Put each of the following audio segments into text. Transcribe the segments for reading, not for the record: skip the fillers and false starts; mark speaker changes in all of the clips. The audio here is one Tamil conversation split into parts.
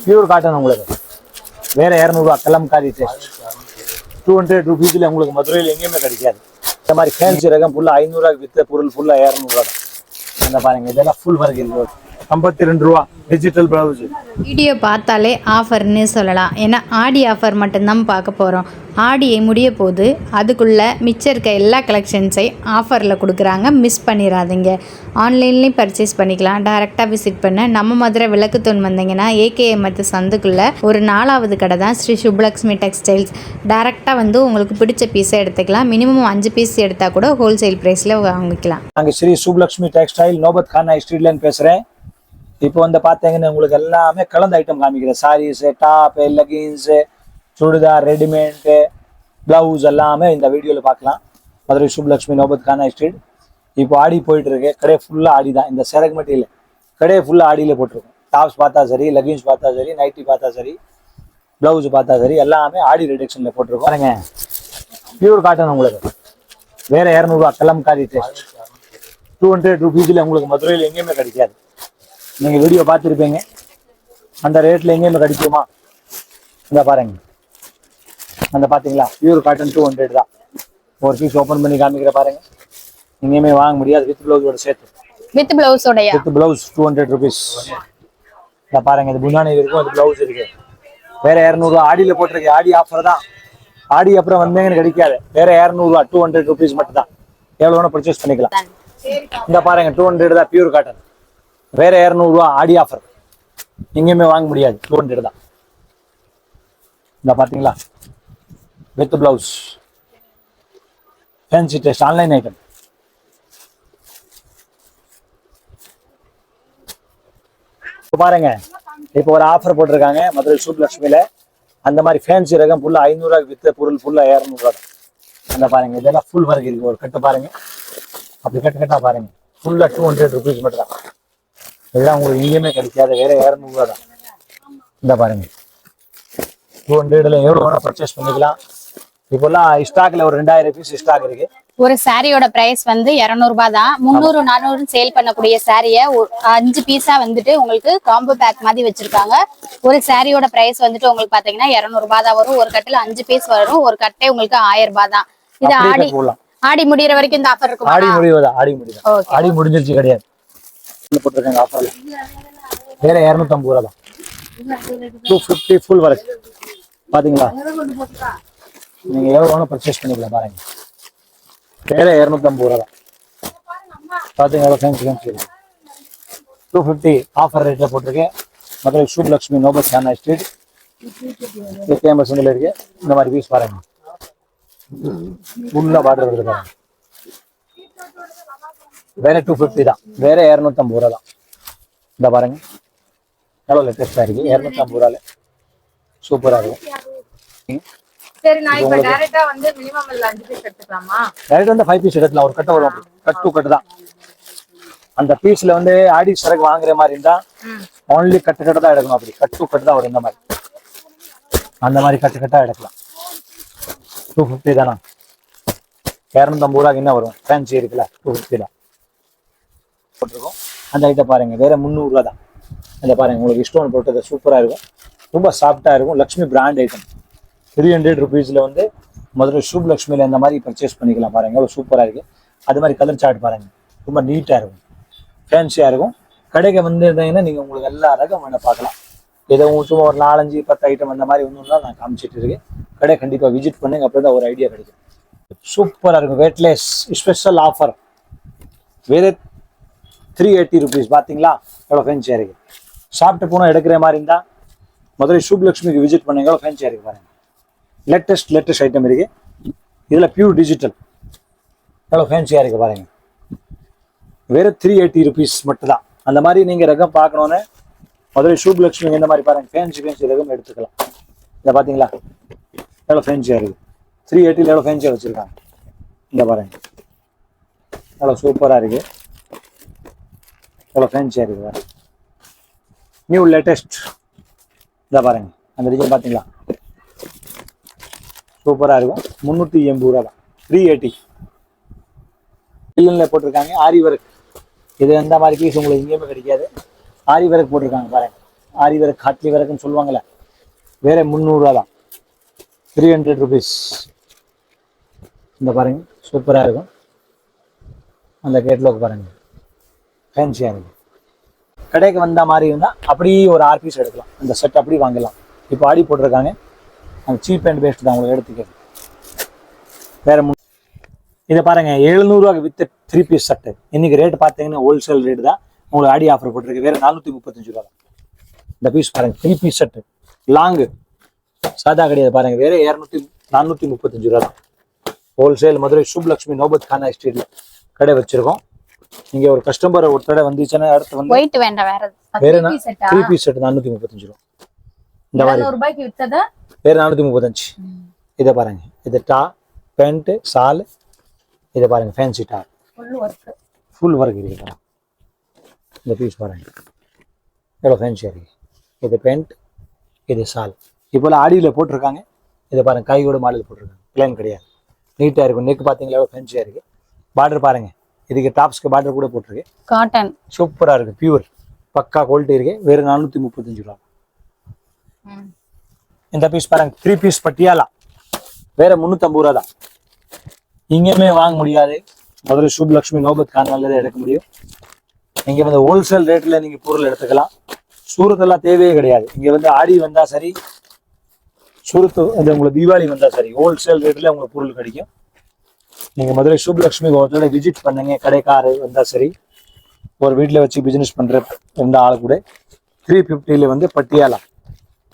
Speaker 1: பியூர் காட்டன் உங்களுக்கு வேற 200 கலம்காரி டெஸ்ட் 200 ரூபீஸ்ல உங்களுக்கு மதுரையில் எங்கேயுமே கிடைக்காது. இந்த மாதிரி ஃபேன்சி ரகம் ஃபுல்லா 500 வித்த பொருள் ஃபுல்லா 200 தான். அந்த பாருங்க இதெல்லாம் ஃபுல் ஒர்க் இருக்கு. 52 ரூபா டிஜிட்டல் பிளவுஸ்.
Speaker 2: வீடியோ பார்த்தாலே ஆஃபர்னு சொல்லலாம். ஏன்னா ஆடி ஆஃபர் மட்டும்தான் பார்க்க போகிறோம். ஆடி முடிய போது அதுக்குள்ளே மிச்சம் இருக்க எல்லா கலெக்ஷன்ஸையும் ஆஃபரில் கொடுக்குறாங்க. மிஸ் பண்ணிடாதீங்க. ஆன்லைன்லேயும் பர்ச்சேஸ் பண்ணிக்கலாம். டைரெக்டாக விசிட் பண்ண நம்ம மதுரை விளக்குத்தூண் வந்தீங்கன்னா ஏகேஎம்எத் சந்துக்குள்ளே ஒரு 4வது கடை தான் ஸ்ரீ சுப்லக்ஷ்மி டெக்ஸ்டைல்ஸ். டைரெக்டாக வந்து உங்களுக்கு பிடிச்ச பீஸை எடுத்துக்கலாம். மினிமம் 5 பீஸ் எடுத்தால் கூட ஹோல்சேல் ப்ரைஸில் வாங்கிக்கலாம்.
Speaker 1: நாங்கள் ஸ்ரீ சுப்லக்ஷ்மி டெக்ஸ்டைல் நோபத் கானா ஸ்ட்ரீட்லேருந்து பேசுகிறேன். இப்போ வந்து பார்த்தீங்கன்னா உங்களுக்கு எல்லாமே கலந்த ஐட்டம் காமிக்கிறேன். Sarees, top, leggings, churidar, readymade, blouse எல்லாமே இந்த வீடியோவில் பார்க்கலாம். மதுரை சுப்லக்ஷ்மி நோபத் கானா ஸ்ட்ரீட். இப்போ ஆடி போயிட்டு இருக்கு. கடை ஃபுல்லாக ஆடி தான். இந்த செரக் மெட்டீரியல் கடையை ஃபுல்லாக ஆடியில் போட்டிருக்கோம். டாப்ஸ் பார்த்தா சரி, லெகின்ஸ் பார்த்தா சரி, நைட்டி பார்த்தா சரி, ப்ளவுஸ் பார்த்தா சரி, எல்லாமே ஆடி ரிடக்ஷனில் போட்டிருக்கோம். பாருங்க பியூர் காட்டன் உங்களுக்கு வேற 200 கலம்காரி டெஸ்ட் 200 ரூபீஸில் உங்களுக்கு மதுரையில் எங்கேயுமே கிடைக்காது. நீங்கள் வீடியோ பார்த்துருப்பீங்க. அந்த ரேட்டில் எங்கேயுமே கிடைக்குமா? இந்த பாருங்க அந்த பார்த்தீங்களா பியூர் காட்டன் 200 தான். ஒரு பீஸ் ஓப்பன் பண்ணி காமிக்கிற பாருங்க. எங்கேயுமே வாங்க முடியாது. வித் பிளவுஸோட சேர்த்து
Speaker 2: வித் பிளவுஸோட
Speaker 1: வித் பிளவுஸ் 200 ரூபீஸ். இந்த பாருங்க இது புனானி இருக்கும், அது பிளவுஸ் இருக்கு. வேற 200 ஆடியில் போட்டிருக்கு. ஆடி ஆஃபர் தான். ஆடி அப்புறம் வந்தீங்கன்னு கிடைக்காது. வேற 200 200 ரூபீஸ் மட்டும் தான். எவ்வளோ வேணும் பர்ச்சேஸ் பண்ணிக்கலாம். இந்த பாருங்க 200 தான் பியூர் காட்டன். வேற 200 ஆடி ஆஃபர். எங்கேயுமே வாங்க முடியாது. 200 தான். இந்த பாத்தீங்களா with blouse fancy test online item. பாருங்க இப்போ ஒரு ஆஃபர் போட்டிருக்காங்க மதுரை சுப்லக்ஷ்மியில. அந்த மாதிரி ஃபேன்சி ரகம் ஃபுல்லா 500 வித்த பொருள் ஃபுல்லா 200 தான். அந்த பாருங்க இதெல்லாம் ஃபுல் ஒர்க் இருக்கு. ஒரு கட்டு பாருங்க, அப்படி கட்டா பாருங்க. ஃபுல்லா 200 ரூபீஸ் மட்டும் தான். இதெல்லாம் உங்களுக்கு எங்கேயுமே கிடைக்காது. வேற 200 தான். இந்த பாருங்க 200ல எவ்வளோ வேணா பர்ச்சேஸ் பண்ணிக்கலாம். இப்போல்லாம் ஸ்டாக்ல ஒரு 2000 பீஸ் ஸ்டாக் இருக்கு.
Speaker 3: ஒரு சாரியோட பிரைஸ் வந்து 200 ரூபாய் தான். 300 400 சேல் பண்ணக்கூடிய சாரிய 5 பீஸா வந்துட்டு உங்களுக்கு காம்போ பேக் மாதிரி வச்சிருக்காங்க. ஒரு சாரியோட பிரைஸ் வந்துட்டு உங்களுக்கு பாத்தீங்கன்னா 200 ரூபாய் தான் வரும். ஒரு கட்டுல 5 பீஸ் வரும். ஒரு கட்டே உங்களுக்கு 1000 ரூபாய் தான். இது ஆடி முடியற வரைக்கும் இந்த ஆஃபர் இருக்கும்.
Speaker 1: ஆடி முடியுதா? ஆடி முடிஞ்சிருச்சு கிடையாது. போட்டிருக்காங்க ஆஃபர்ல. வேற 250 ரூபாய் தான். 250 ஃபுல் ஒர்க். பாத்தீங்களா நீங்க எவ்வளவு வேணும் பர்ச்சேஸ் பண்ணிக்கலாம். பாருங்க வேற 250 ரூபாய் தான். பாத்தீங்களா ஃபேன்சி 250 ஆஃபர் ரேட்ல போட்டிருக்கேன். மதுரை சுப்லக்ஷ்மி நோபத் கானா ஸ்ட்ரீட் ஃபேமஸ் இருக்கு. இந்த மாதிரி பீஸ் பாருங்க ஃபுல்லா பார்டர் வருது பாருங்க. வேற 250 தான். வேற 250 ரூபாய் தான். இந்த பாருங்க எவ்வளவு லேட்டஸ்டா இருக்கு. 250 ரூபாயில சூப்பரா இருக்கும்.
Speaker 4: சரி நான் இப்ப டைரக்டா வந்து மினிமம் 5 பீஸ் எடுத்துக்கலாமா?
Speaker 1: டைரக்டா வந்து 5 பீஸ் எடுக்கலாம். ஒரு கட்ட வரும். கட்டு தான். அந்த பீஸ்ல வந்து ஆடி சரக்கு வாங்குற மாதிரி இருந்தா ஒன்லி கட்டு தான் எடுக்கணும். அப்படி கட்டு தான் வரும். இந்த மாதிரி அந்த மாதிரி கட்டா எடுக்கலாம். 250 தானா? 250 ரூபாய்க்கு என்ன வரும்? ஃபேன்சி இருக்குல்ல 250 தான் போட்டிருக்கோம். அந்த ஐட்டம் பாருங்க வேற 300 ரூபாய் தான். அந்த பாருங்க உங்களுக்கு ஸ்டோன் போட்டது சூப்பரா இருக்கும். ரொம்ப சாஃப்டா இருக்கும். லக்ஷ்மி பிராண்ட் ஐட்டம் 300 ரூபீஸ்ல வந்து மதுரை சுப்லக்ஷ்மியில இந்த மாதிரி பர்ச்சேஸ் பண்ணிக்கலாம். பாருங்க எவ்வளவு சூப்பரா இருக்கு. அது மாதிரி கலர் சார்ட் பாருங்க ரொம்ப நீட்டா இருக்கும். ஃபேன்சியா இருக்கும். கடைக்கு வந்து இருந்தீங்கன்னா நீங்க உங்களுக்கு எல்லா ரகம் வேணா பார்க்கலாம். ஏதோ சும்மா ஒரு 4 5 10 ஐட்டம் அந்த மாதிரி ஒன்று தான் நான் காமிச்சிட்டு இருக்கேன். கடை கண்டிப்பா விசிட் பண்ணுங்க. அப்பதான் ஒரு ஐடியா கிடைக்கும். சூப்பரா இருக்கும். வெயிட்லெஸ் ஸ்பெஷல் ஆஃபர் வேற 380 ரூபீஸ். பாத்தீங்களா எவ்வளவு ஃபேன்சியா இருக்கு. சாப்பிட்டு போனா எடுக்கிற மாதிரி இருந்தா மதுரை சுப்லக்ஷ்மிக்கு விசிட் பண்ணுங்க. எவ்வளவு ஃபேன்சியா இருக்கு பாருங்க. லேட்டஸ்ட் ஐட்டம் இருக்கு. இதுல பியூர் டிஜிட்டல் எவ்வளவு ஃபேன்சியா இருக்கு பாருங்க. வேற 380 ரூபீஸ் மட்டும் தான். அந்த மாதிரி நீங்க ரகம் பார்க்கணும்னு மதுரை சுப்லக்ஷ்மி இந்த மாதிரி பாருங்க. ஃபேன்சி ரகம் எடுத்துக்கலாம். இதை பாத்தீங்களா எவ்வளவு ஃபேன்சியா இருக்கு. 380 எவ்வளவு ஃபேன்சியா வச்சிருக்காங்க. இந்த பாருங்க எவ்வளவு சூப்பரா இருக்கு. எவ்வளவு ஃபேன்சியா இருக்கு பாருங்க. New latest. இதை பாருங்க அந்த டிசைன் பாத்தீங்களா சூப்பரா இருக்கும். 380 ரூபாய் தான். 380 இல்ல போட்டிருக்காங்க. ஆரி ஒர்க். இது எந்த மாதிரி பீஸ் உங்களுக்கு எங்கேயுமே கிடைக்காது. ஆரி ஒர்க் போட்டிருக்காங்க பாருங்க. ஆரி ஒர்க் ஹாட்லி ஒர்க்னு சொல்லுவாங்கல்ல, வேற 300 ரூபா தான், 300 ருபீஸ். இந்த பாருங்க சூப்பரா இருக்கும். அந்த கேட்லாக் பாருங்க ஃபேன்சியா இருக்கு. கடைக்கு வந்த மாதிரி இருந்தா அப்படியே ஒரு 6 பீஸ் எடுக்கலாம், அந்த செட் அப்படி வாங்கலாம். இப்போ ஆடி போட்டிருக்காங்க, அந்த சீப் அண்ட் பெஸ்ட் தான் உங்களுக்கு எடுத்துக்கிறது. வேற இதை பாருங்க 700 ரூபாய்க்கு வித் 3 பீஸ் செட்டு. இன்னைக்கு ரேட் பார்த்தீங்கன்னா ஹோல்சேல் ரேட் தான், உங்களுக்கு ஆடி ஆஃபர் போட்டிருக்கு. வேற 435 ரூபா தான் இந்த பீஸ். பாருங்க 3 பீஸ் செட்டு லாங்கு, சாதா கிடையாது. பாருங்க வேற 435 ரூபா தான். ஹோல்சேல் மதுரை சுப்லக்ஷ்மி நோபத் கானா ஸ்ட்ரீட்ல கடை வச்சிருக்கோம். நீங்க ஒரு கஸ்டமர் ஒரு கடை வந்துச்சுன்னா அடுத்து வந்து
Speaker 3: ஒயிட் வேண்டாம், வேற
Speaker 1: வேற 3 பீஸ் செட் 435 ரூபா. இந்த மாதிரி
Speaker 4: 700 ரூபாய்க்கு வித்தத
Speaker 1: வேற 435. இதை பாருங்க, இது டா பேண்ட் சால். இதை பாருங்க ஃபேன்சி டாப் ஃபுல் ஒர்க் இருக்கு பாருங்க. இந்த பீஸ் பாருங்க எவ்வளோ ஃபேன்சியா இருக்கு. இது பேண்ட், இது சால். இப்போ ஆடியில் போட்டிருக்காங்க. இதை பாருங்க கையோட மாடல் போட்டிருக்காங்க, பிளைன் கிடையாது, நீட்டாக இருக்கும். நெக் பார்த்தீங்களா எவ்வளோ ஃபேன்சியா இருக்கு. பார்டர் பாருங்க, இதுக்கு டாப்ஸ்க்கு பார்டர் கூட போட்டிருக்கு.
Speaker 3: காட்டன்
Speaker 1: சூப்பரா இருக்கு, பியூர் பக்கா குவாலிட்டி இருக்கு. வேற 435 ரூபா. இந்த பீஸ் பாருங்க 3 பீஸ் பட்டியாலா, வேற 350 ரூபா தான். இங்கேயுமே வாங்க முடியாது, மதுரை சுப்லக்ஷ்மி நோபத் கார்னர்ல தான் எடுக்க முடியும். நீங்க வந்து ஹோல்சேல் ரேட்ல நீங்க பொருள் எடுத்துக்கலாம். சூரத்தெல்லாம் தேவையே கிடையாது. இங்க வந்து ஆடி வந்தா சரி, சூரத்து உங்களுக்கு தீபாவளி வந்தா சரி, ஹோல்சேல் ரேட்ல உங்களுக்கு பொருள் கிடைக்கும். நீங்க மதுரை சுப்லக்ஷ்மி ஹோட்டலை விசிட் பண்ணுங்க. கடைக்காரு வந்தா சரி, ஒரு வீட்டில் வச்சு பிசினஸ் பண்ற எந்த ஆளு கூட 350 வந்து Patiala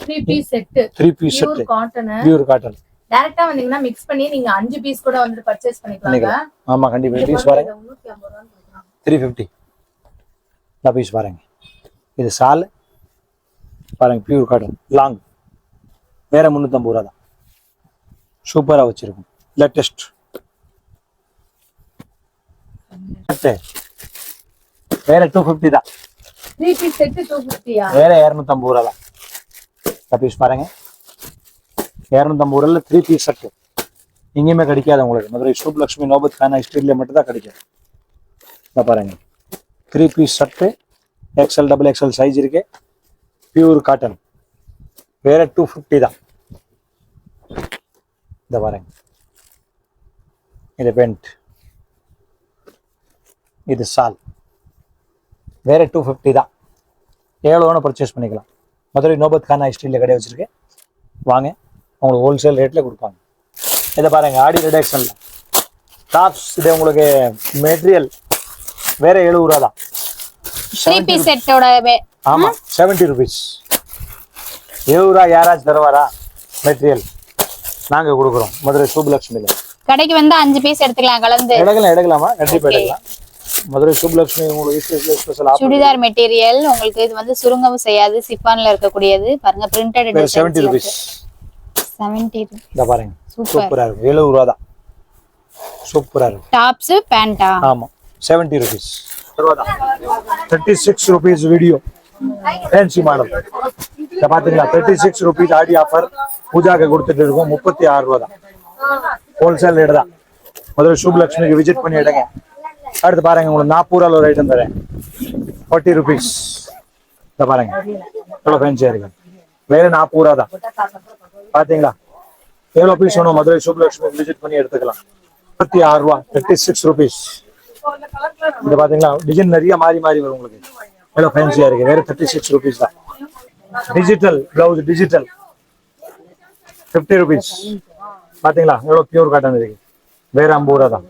Speaker 4: 3 piece set
Speaker 1: 3 piece set
Speaker 4: cotton.
Speaker 1: Pure cotton.
Speaker 4: டைரக்டா வந்தீங்கன்னா மிக்ஸ் பண்ணி நீங்க 5 பீஸ் கூட வந்து பர்ச்சேஸ் பண்ணிக்கலாம்.
Speaker 1: ஆமா கண்டிப்பா. பீஸ் பாருங்க 350. இந்த பீஸ் பாருங்க, இது சால் பாருங்க, பியூர் காட்டன் லாங், வேற 350 ரூபா தான். சூப்பரா வச்சிருக்கும், லேட்டஸ்ட். வேற 250 தான்.
Speaker 4: 3 பீஸ் செட் 250யா?
Speaker 1: வேற 250 ரூபா தான். இந்த பீஸ் பாருங்க 250 ரூபாய்ல 3 பீஸ் செட். எங்கேயுமே கிடைக்காது உங்களுக்கு, மதுரை சுப்லக்ஷ்மி நோபத் கானா ஸ்ட்ரீட்ல மட்டும் தான் கிடைக்கும். இந்த பாருங்க 3 piece set, XL double XL size இருக்கு, பியூர் காட்டன். வேற 250 தான். இந்த பாருங்க, இது பேண்ட், இது சால், வேற 250 தான். எவ்வளோ வேணும் பர்ச்சேஸ் பண்ணிக்கலாம். மதுரை நோபத் கானா ஸ்ட்ரீட்ல கடை வச்சிருக்கேன், வாங்க உங்களுக்கு ஹோல்சேல் ரேட்ல கொடுப்பாங்க. இதை பாருங்க ஆடி ரிடக்ஷன்ல டாப்ஸ். இது உங்களுக்கு மெட்டீரியல் வேற 70 ரூபா தான்.
Speaker 3: 3 பீஸ் செட்டோட
Speaker 1: ஆமா 70 ருபீஸ். 70 ரூபா யாராச்சும் தருவாரா? மெட்டீரியல் நாங்க கொடுக்குறோம் மதுரை சுப்லக்ஷ்மியில.
Speaker 3: கடைக்கு வந்து 5 பீஸ் எடுத்துக்கலாம், கலந்து
Speaker 1: எடுக்கலாமா? கண்டிப்பா எடுக்கலாம். மதுரை சுப்லக்ஷ்மி உங்களுக்கு ஸ்பெஷல் ஆஃபர்.
Speaker 3: சுடிதார் மெட்டீரியல் உங்களுக்கு இது வந்து சுருங்கவும் செய்யாது, சிஃபான்ல இருக்கக்கூடியது. பாருங்க பிரிண்டட்
Speaker 1: 70 ருபீஸ்.
Speaker 3: 70.
Speaker 1: இந்த பாருங்க சூப்பரா இருக்கு, 70 ரூபா தான். சூப்பரா இருக்கு.
Speaker 3: டாப்ஸ் பேண்டா?
Speaker 1: ஆமா 70 rupees. 36 rupees video fancy model. இத பாத்தீங்களா 36 ருபீஸ் ஆடி ஆஃபர் பூஜாக்கு கொடுத்துட்டு இருக்கோம். 36 ரூபா தான், ஹோல்சேல் ரேட் தான். மதுரை சுப்லக்ஷ்மிக்கு விசிட் பண்ணி எடுங்க. அடுத்து பாருங்க உங்களுக்கு 40 ரூபாய் ஒரு ஐட்டம் தரேன், 40 ருபீஸ். இத பாருங்க எவ்வளவு ஃபேன்சியா இருக்கு, வேற 40 ரூபா தான். பாத்தீங்களா எவ்வளவு பீஸ் வேணும் மதுரை சுப்லக்ஷ்மி விசிட் பண்ணி எடுத்துக்கலாம். 36 ரூபா, 36 ருபீஸ். இந்த பாத்தீங்களா டிசைன் நிறைய மாறி மாறி வரும் உங்களுக்கு, எவ்வளவு ஃபேன்சியா இருக்கு. வேற 36 ருபீஸ் தான். Digital blouse, digital 50 rupees. பாத்தீங்களா எவ்வளவு பியூர் காட்டன் இருக்கு, வேற 50 ரூபா தான்.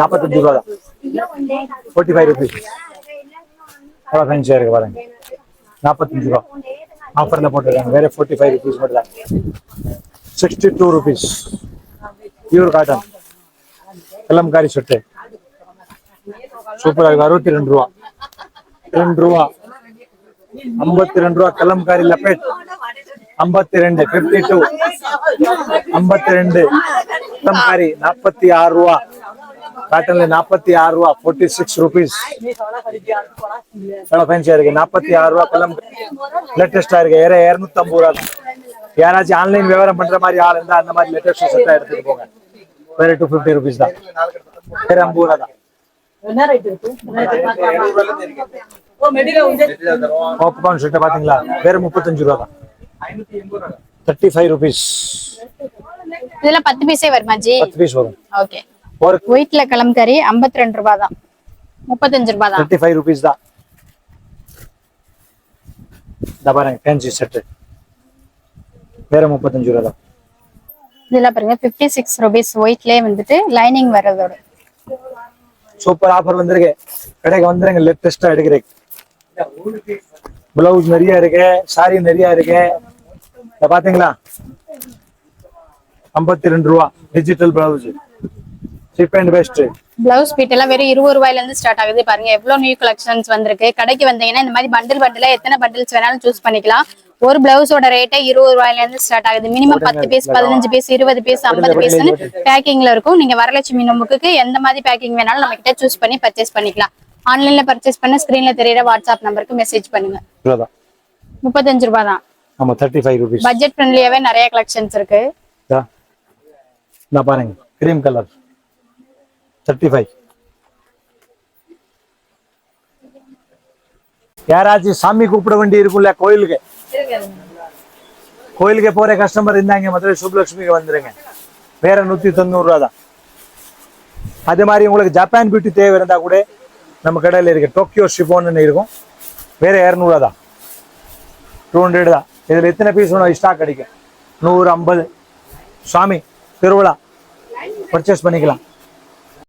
Speaker 1: 45 ரூபா தான், 45 ருபீஸ். எவ்வளவு ஃபேன்சியா இருக்கு பாருங்க, 45 ரூபா ஆஃபர்ல போட்டுருக்காங்க. வேற 45 ருபீஸ் மட்டும் தான். 62 ருபீஸ் பியூர் காட்டன் கலம்காரி சொட்டு, சூப்பரா இருக்கு. 62 ரூபா, 2 ரூபா, 52 ரூபா. கலம்காரி லப்பேட் 52, 52, 52. கலம்காரி 46 ரூபா, காட்டன்ல 46 ரூபா, 46 ருபீஸ். ஃபேன்சியா இருக்கு, 46 ரூபா. கலம் லேட்டஸ்டா இருக்கு, வேற 250 ரூபா. யாராச்சும் ஆன்லைன் வியாபாரம் பண்ற மாதிரி ஆள் இருந்தா அந்த மாதிரி லேட்டஸ்ட் செட்டா எடுத்துட்டு போங்க. வேற 250 ருபீஸ் தான், வேற 50 ரூபா தான். பாப்கார்ன் ஷர்ட்டை பாத்தீங்களா, வேற 35 ரூபா தான். 35 rupees.
Speaker 3: இதுல 10 பீஸே வருமா ஜி?
Speaker 1: 10 பீஸ் வரும்.
Speaker 3: ஓகே. ஒயிட்ல கலம்கரி 52 ரூபாய் தான், 35 ரூபாய் தான்.
Speaker 1: 35 rupees தான். இந்த பாருங்க ஃபேன்சி செட் வேற 35 ரூபா தான்.
Speaker 3: இதுல பாருங்க 56 rupees ஒயிட்லயே வந்துட்டு லைனிங் வர்றதோட
Speaker 1: சூப்பர் ஆஃபர் வந்திருக்கு. கடைக்கு வந்துருங்க, லேட்டஸ்டா எடுக்கிறேன். பிளவுஸ் நிறைய இருக்கு, சாரி நிறைய இருக்கு. இத பாத்தீங்களா, 52 ரூபா digital blouse, cheap and best.
Speaker 3: Blouse bit எல்லாம் வெறும் 20 ரூபாயில இருந்து ஸ்டார்ட் ஆகுது. பாருங்க எவ்வளவு நியூ கலெக்ஷன்ஸ் வந்திருக்கு. கடைக்கு வந்தீங்கன்னா இந்த மாதிரி பண்டில் எத்தனை பண்டில்ஸ் வேணாலும் சூஸ் பண்ணிக்கலாம். ஒரு பிளவுஸோட ரேட்டே 20 ரூபாயில இருந்து ஸ்டார்ட் ஆகுது. மினிமம் 10 பீஸ், 15 பீஸ், 20 பீஸ், 50 பீஸ்னு பேக்கிங்ல இருக்கும். நீங்க வரலட்சுமி நோம்புக்கு எந்த மாதிரி பேக்கிங் வேணாலும் நம்ம கிட்ட சூஸ் பண்ணி பர்ச்சேஸ் பண்ணிக்கலாம். ஆன்லைன்ல பர்ச்சேஸ் பண்ண ஸ்கிரீன்ல தெரியற வாட்ஸ்அப் நம்பருக்கு மெசேஜ் பண்ணுங்க. 35 ரூபாய் தான்.
Speaker 1: ஆமா 35 rupees.
Speaker 3: பட்ஜெட் ஃப்ரெண்ட்லியாவே நிறைய கலெக்ஷன்ஸ் இருக்கு.
Speaker 1: நான் பாருங்க கிரீம் கலர் 35. யாராச்சும் சாமி கூப்பிட வேண்டி இருக்குல்ல கோயிலுக்கு, கோயிலுக்கு போற கஸ்டமர் இருந்தாங்க மதுரை சுப்லட்சுமிக்கு வந்துருங்க, வேற 190 ரூபா தான். அதே மாதிரி உங்களுக்கு ஜப்பான் பியூட்டி தேவை இருந்தா கூட நம்ம கடையில் இருக்கு. டோக்கியோ ஷிஃபான்னு இருக்கும், வேற 200 ரூபா தான், 200 தான். இதுல எத்தனை பீஸ் வேணும் ஸ்டாக் கிடைக்கும். 150 சாமி திருவிழா பர்ச்சேஸ் பண்ணிக்கலாம்.